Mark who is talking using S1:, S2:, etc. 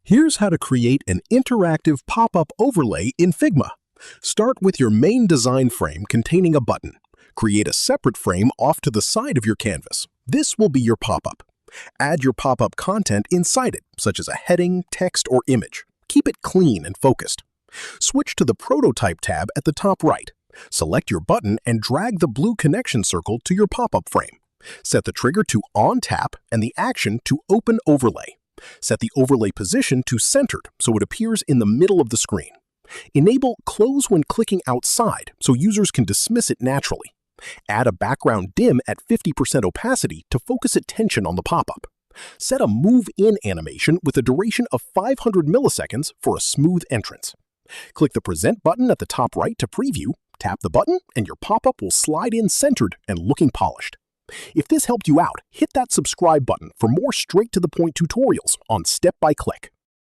S1: Here's how to create an interactive pop-up overlay in Figma. Start with your main design frame containing a button. Create a separate frame off to the side of your canvas. This will be your pop-up. Add your pop-up content inside it, such as a heading, text, or image. Keep it clean and focused. Switch to the Prototype tab at the top right. Select your button and drag the blue connection circle to your pop-up frame. Set the trigger to On Tap and the action to Open Overlay. Set the overlay position to centered so it appears in the middle of the screen. Enable Close when clicking outside so users can dismiss it naturally. Add a background dim at 50% opacity to focus attention on the pop-up. Set a Move In animation with a duration of 500 milliseconds for a smooth entrance. Click the Present button at the top right to preview, tap the button, and your pop-up will slide in centered and looking polished. If this helped you out, hit that subscribe button for more straight-to-the-point tutorials on step-by-click.